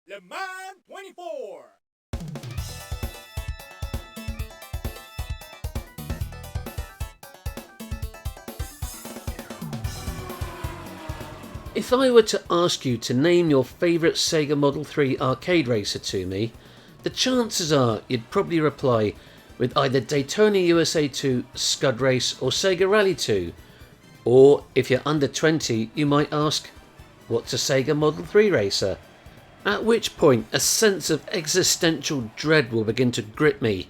Le Mans 24. If I were to ask you to name your favourite Sega Model 3 arcade racer to me, the chances are you'd probably reply with either Daytona USA 2, Scud Race or Sega Rally 2. Or, if you're under 20, you might ask, what's a Sega Model 3 racer? At which point a sense of existential dread will begin to grip me,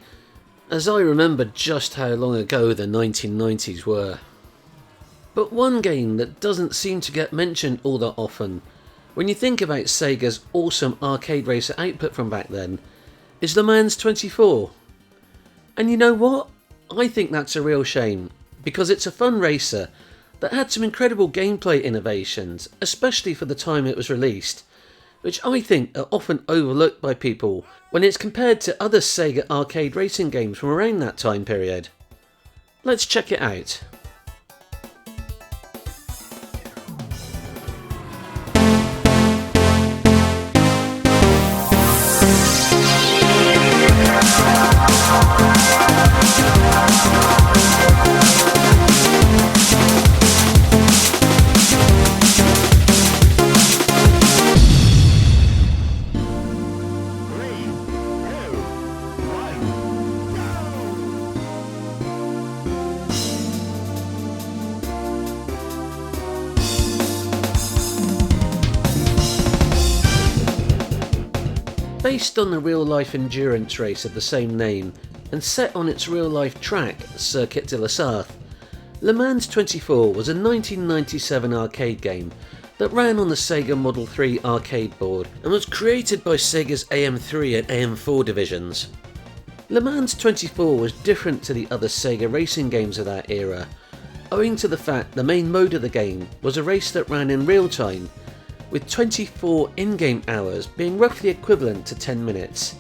as I remember just how long ago the 1990s were. But one game that doesn't seem to get mentioned all that often, when you think about Sega's awesome arcade racer output from back then, is Le Mans 24. And you know what? I think that's a real shame, because it's a fun racer that had some incredible gameplay innovations, especially for the time it was released, which I think are often overlooked by people when it's compared to other Sega arcade racing games from around that time period. Let's check it out. Based on the real-life endurance race of the same name and set on its real-life track, Circuit de la Sarthe, Le Mans 24 was a 1997 arcade game that ran on the Sega Model 3 arcade board and was created by Sega's AM3 and AM4 divisions. Le Mans 24 was different to the other Sega racing games of that era, owing to the fact the main mode of the game was a race that ran in real time, with 24 in-game hours being roughly equivalent to 10 minutes.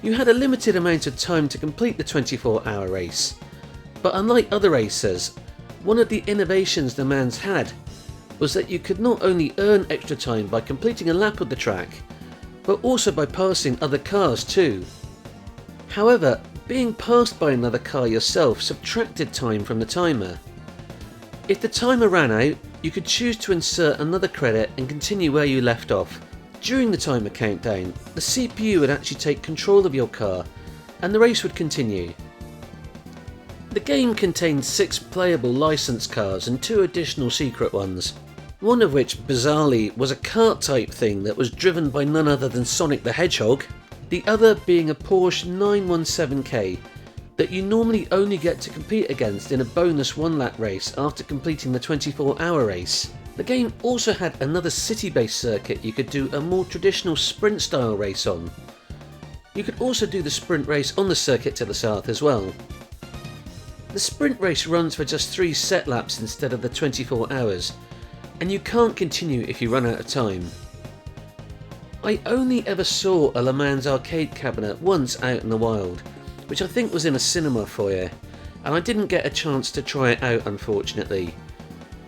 You had a limited amount of time to complete the 24-hour race, but unlike other racers, one of the innovations Le Mans had was that you could not only earn extra time by completing a lap of the track, but also by passing other cars too. However, being passed by another car yourself subtracted time from the timer. If the timer ran out, you could choose to insert another credit and continue where you left off. During the timer countdown, the CPU would actually take control of your car and the race would continue. The game contained 6 playable licensed cars and 2 additional secret ones, one of which bizarrely was a kart type thing that was driven by none other than Sonic the Hedgehog, the other being a Porsche 917K that you normally only get to compete against in a bonus 1-lap race after completing the 24-hour race. The game also had another city-based circuit you could do a more traditional sprint style race on. You could also do the sprint race on the Circuit de la Sarthe as well. The sprint race runs for just 3 set laps instead of the 24 hours, and you can't continue if you run out of time. I only ever saw a Le Mans arcade cabinet once out in the wild, which I think was in a cinema foyer, and I didn't get a chance to try it out unfortunately.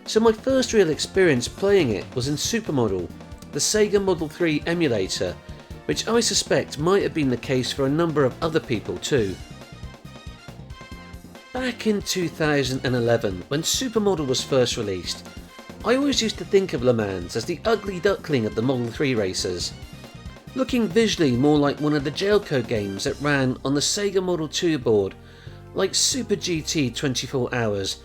So my first real experience playing it was in Supermodel, the Sega Model 3 emulator, which I suspect might have been the case for a number of other people too. Back in 2011, when Supermodel was first released, I always used to think of Le Mans as the ugly duckling of the Model 3 racers, looking visually more like one of the jailcode games that ran on the Sega Model 2 board, like Super GT 24 Hours,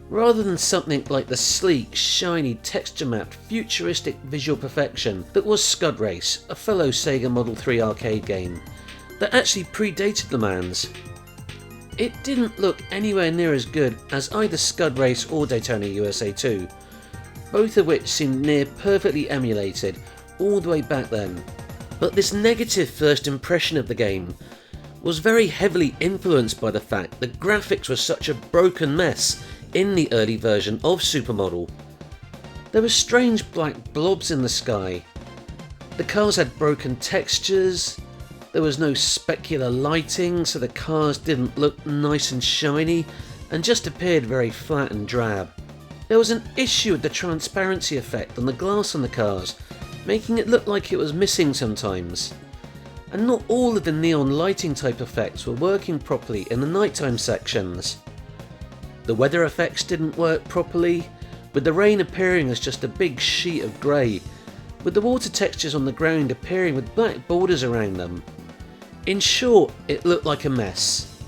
rather than something like the sleek, shiny, texture-mapped, futuristic visual perfection that was Scud Race, a fellow Sega Model 3 arcade game, that actually predated Le Mans. It didn't look anywhere near as good as either Scud Race or Daytona USA 2, both of which seemed near perfectly emulated all the way back then. But this negative first impression of the game was very heavily influenced by the fact that graphics were such a broken mess in the early version of Supermodel. There were strange black blobs in the sky, the cars had broken textures, there was no specular lighting so the cars didn't look nice and shiny and just appeared very flat and drab. There was an issue with the transparency effect on the glass on the cars, making it look like it was missing sometimes. And not all of the neon lighting type effects were working properly in the nighttime sections. The weather effects didn't work properly, with the rain appearing as just a big sheet of grey, with the water textures on the ground appearing with black borders around them. In short, it looked like a mess.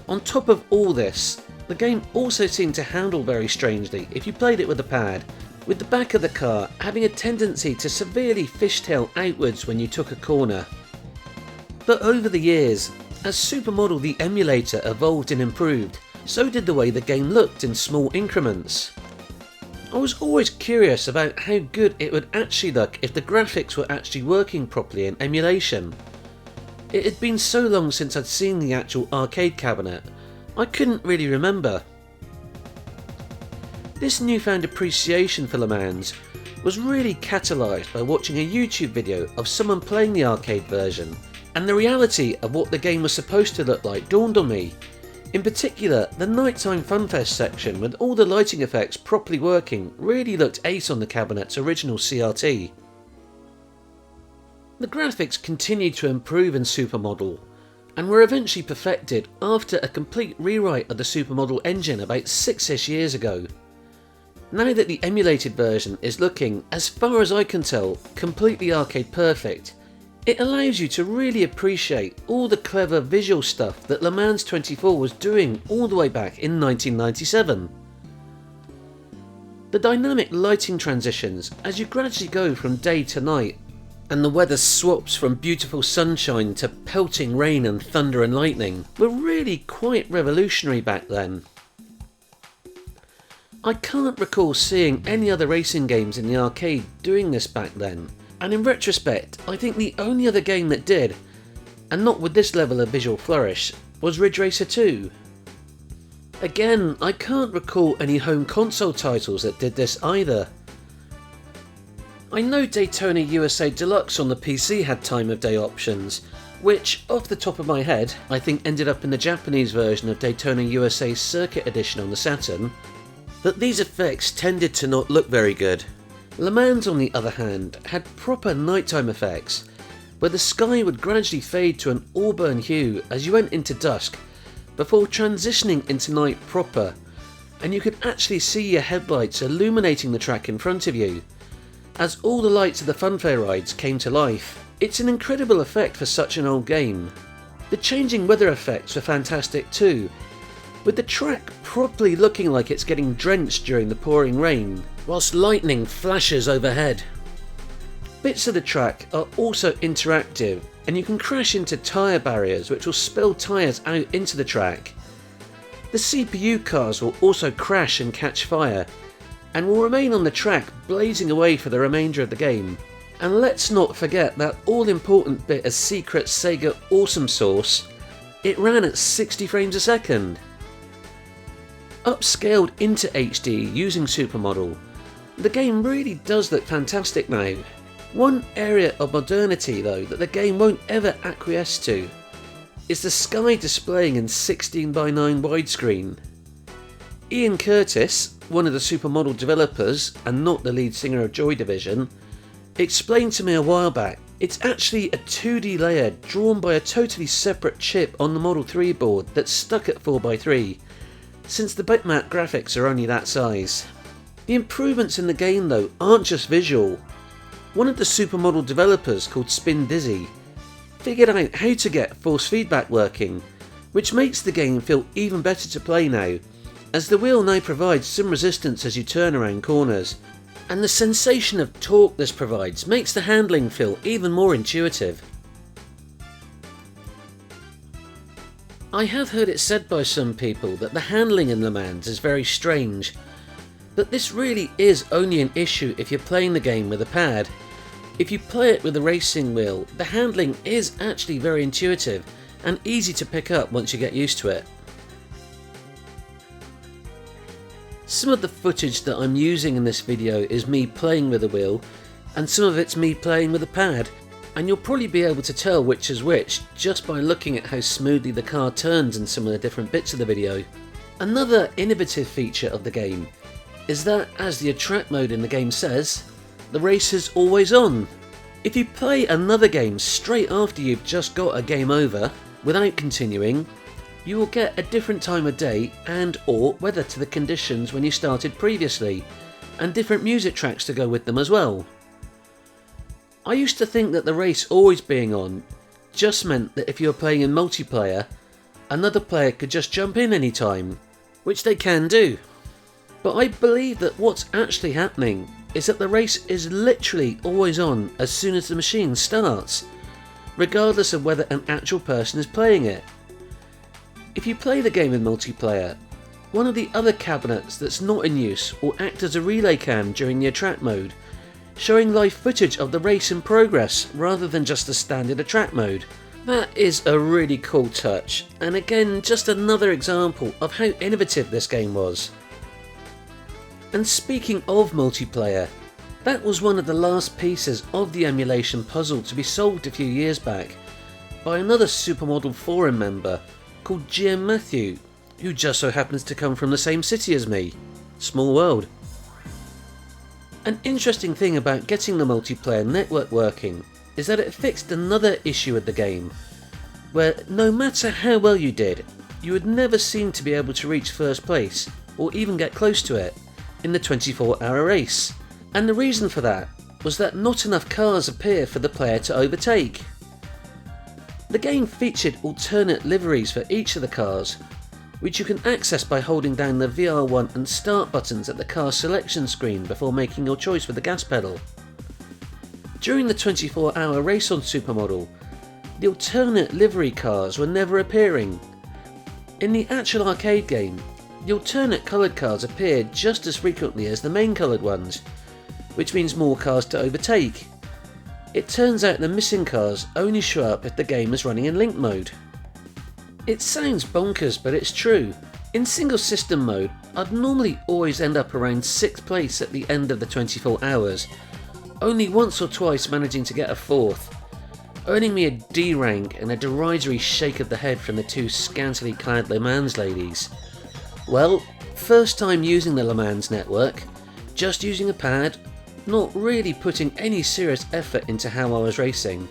On top of all this, the game also seemed to handle very strangely if you played it with a pad, with the back of the car having a tendency to severely fishtail outwards when you took a corner. But over the years, as Supermodel the emulator evolved and improved, so did the way the game looked in small increments. I was always curious about how good it would actually look if the graphics were actually working properly in emulation. It had been so long since I'd seen the actual arcade cabinet, I couldn't really remember. This newfound appreciation for Le Mans was really catalysed by watching a YouTube video of someone playing the arcade version, and the reality of what the game was supposed to look like dawned on me. In particular, the nighttime funfest section with all the lighting effects properly working really looked ace on the cabinet's original CRT. The graphics continued to improve in Supermodel, and were eventually perfected after a complete rewrite of the Supermodel engine about 6ish years ago. Now that the emulated version is looking, as far as I can tell, completely arcade perfect, it allows you to really appreciate all the clever visual stuff that Le Mans 24 was doing all the way back in 1997. The dynamic lighting transitions as you gradually go from day to night, and the weather swaps from beautiful sunshine to pelting rain and thunder and lightning, were really quite revolutionary back then. I can't recall seeing any other racing games in the arcade doing this back then, and in retrospect I think the only other game that did, and not with this level of visual flourish, was Ridge Racer 2. Again, I can't recall any home console titles that did this either. I know Daytona USA Deluxe on the PC had time of day options, which, off the top of my head, I think ended up in the Japanese version of Daytona USA Circuit Edition on the Saturn, but these effects tended to not look very good. Le Mans, on the other hand, had proper nighttime effects, where the sky would gradually fade to an auburn hue as you went into dusk, before transitioning into night proper, and you could actually see your headlights illuminating the track in front of you, as all the lights of the funfair rides came to life. It's an incredible effect for such an old game. The changing weather effects were fantastic too, with the track properly looking like it's getting drenched during the pouring rain, whilst lightning flashes overhead. Bits of the track are also interactive, and you can crash into tyre barriers which will spill tyres out into the track. The CPU cars will also crash and catch fire, and will remain on the track blazing away for the remainder of the game. And let's not forget that all-important bit of secret Sega awesome sauce, it ran at 60 frames a second. Upscaled into HD using Supermodel, the game really does look fantastic now. One area of modernity though that the game won't ever acquiesce to is the sky displaying in 16:9 widescreen. Ian Curtis, one of the Supermodel developers and not the lead singer of Joy Division, explained to me a while back it's actually a 2D layer drawn by a totally separate chip on the Model 3 board that's stuck at 4x3, since the bitmap graphics are only that size. The improvements in the game though aren't just visual. One of the Supermodel developers, called Spin Dizzy, figured out how to get force feedback working, which makes the game feel even better to play now, as the wheel now provides some resistance as you turn around corners, and the sensation of torque this provides makes the handling feel even more intuitive. I have heard it said by some people that the handling in Le Mans is very strange, but this really is only an issue if you're playing the game with a pad. If you play it with a racing wheel, the handling is actually very intuitive and easy to pick up once you get used to it. Some of the footage that I'm using in this video is me playing with a wheel, and some of it's me playing with a pad, and you'll probably be able to tell which is which just by looking at how smoothly the car turns in some of the different bits of the video. Another innovative feature of the game is that, as the attract mode in the game says, the race is always on. If you play another game straight after you've just got a game over, without continuing, you will get a different time of day and or weather to the conditions when you started previously, and different music tracks to go with them as well. I used to think that the race always being on just meant that if you were playing in multiplayer, another player could just jump in anytime, which they can do. But I believe that what's actually happening is that the race is literally always on as soon as the machine starts, regardless of whether an actual person is playing it. If you play the game in multiplayer, one of the other cabinets that's not in use will act as a relay cam during the attract mode, showing live footage of the race in progress rather than just the standard attract mode. That is a really cool touch, and again just another example of how innovative this game was. And speaking of multiplayer, that was one of the last pieces of the emulation puzzle to be solved a few years back by another Supermodel forum member called Jim Matthew, who just so happens to come from the same city as me. Small world. An interesting thing about getting the multiplayer network working is that it fixed another issue with the game, where no matter how well you did, you would never seem to be able to reach first place, or even get close to it, in the 24-hour race. And the reason for that was that not enough cars appear for the player to overtake. The game featured alternate liveries for each of the cars, which you can access by holding down the VR1 and Start buttons at the car selection screen before making your choice with the gas pedal. During the 24-hour race on Supermodel, the alternate livery cars were never appearing. In the actual arcade game, the alternate coloured cars appeared just as frequently as the main coloured ones, which means more cars to overtake. It turns out the missing cars only show up if the game is running in link mode. It sounds bonkers, but it's true. In single system mode, I'd normally always end up around 6th place at the end of the 24 hours, only once or twice managing to get a 4th, earning me a D rank and a derisory shake of the head from the two scantily clad Le Mans ladies. Well, first time using the Le Mans network, just using a pad, not really putting any serious effort into how I was racing,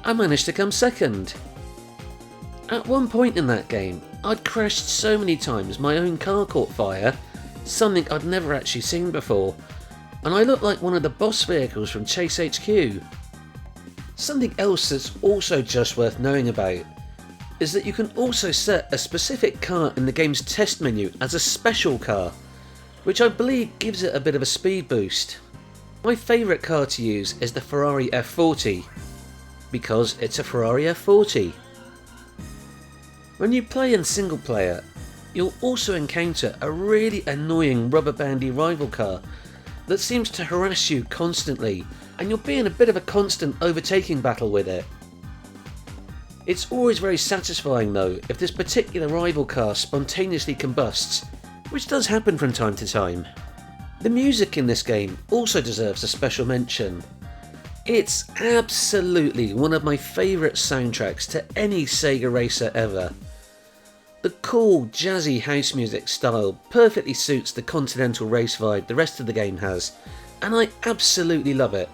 I managed to come second. At one point in that game, I'd crashed so many times my own car caught fire, something I'd never actually seen before, and I looked like one of the boss vehicles from Chase HQ. Something else that's also just worth knowing about is that you can also set a specific car in the game's test menu as a special car, which I believe gives it a bit of a speed boost. My favourite car to use is the Ferrari F40, because it's a Ferrari F40. When you play in single player, you'll also encounter a really annoying rubber bandy rival car that seems to harass you constantly, and you'll be in a bit of a constant overtaking battle with it. It's always very satisfying though if this particular rival car spontaneously combusts, which does happen from time to time. The music in this game also deserves a special mention. It's absolutely one of my favourite soundtracks to any Sega racer ever. The cool, jazzy house music style perfectly suits the continental race vibe the rest of the game has, and I absolutely love it.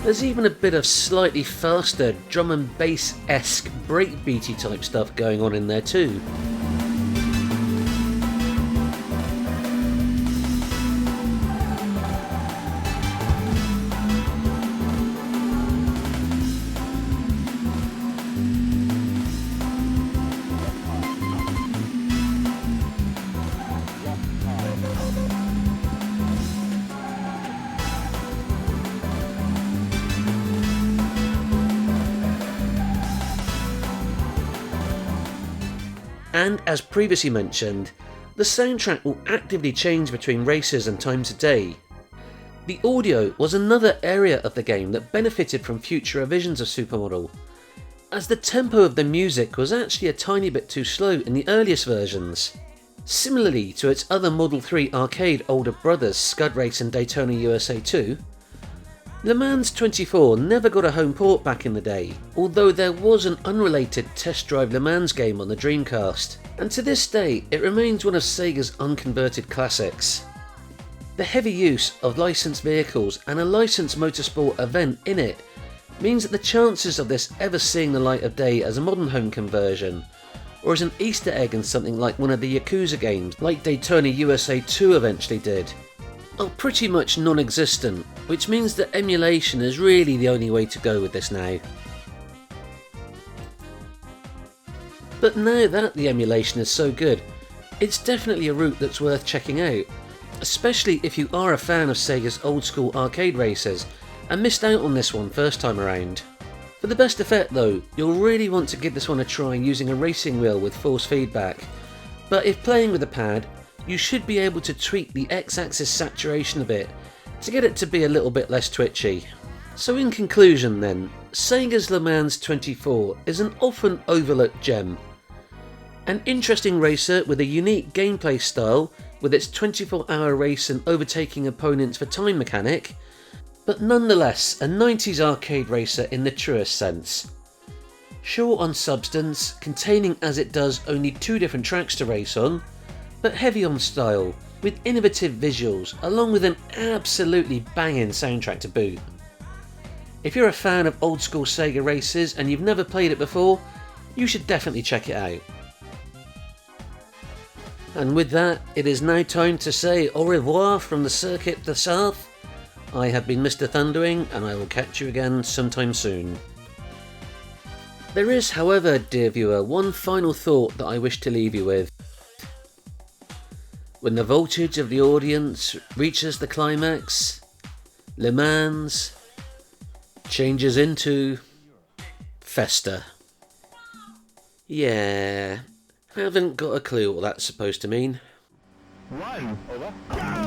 There's even a bit of slightly faster drum and bass-esque breakbeaty type stuff going on in there too. And as previously mentioned, the soundtrack will actively change between races and times of day. The audio was another area of the game that benefited from future revisions of Supermodel. as the tempo of the music was actually a tiny bit too slow in the earliest versions. Similarly to its other Model 3 arcade older brothers Scud Race and Daytona USA 2, Le Mans 24 never got a home port back in the day, although there was an unrelated Test Drive Le Mans game on the Dreamcast, and to this day it remains one of Sega's unconverted classics. The heavy use of licensed vehicles and a licensed motorsport event in it means that the chances of this ever seeing the light of day as a modern home conversion, or as an Easter egg in something like one of the Yakuza games like Daytona USA 2 eventually did, are pretty much non-existent, which means that emulation is really the only way to go with this now. But now that the emulation is so good, it's definitely a route that's worth checking out, especially if you are a fan of Sega's old school arcade races and missed out on this one first time around. For the best effect though, you'll really want to give this one a try using a racing wheel with force feedback, but if playing with a pad, you should be able to tweak the X-axis saturation a bit to get it to be a little bit less twitchy. So in conclusion then, Sega's Le Mans 24 is an often overlooked gem. An interesting racer with a unique gameplay style with its 24-hour race and overtaking opponents for time mechanic, but nonetheless a 90s arcade racer in the truest sense. Short on substance, containing as it does only 2 different tracks to race on, but heavy on style, with innovative visuals along with an absolutely banging soundtrack to boot. If you're a fan of old school Sega races and you've never played it before, you should definitely check it out. And with that, it is now time to say au revoir from the Circuit de South. I have been Mr. Thundering, and I will catch you again sometime soon. There is, however, dear viewer, one final thought that I wish to leave you with. When the voltage of the audience reaches the climax, Le Mans changes into Festa. Yeah, haven't got a clue what that's supposed to mean. Run! Over.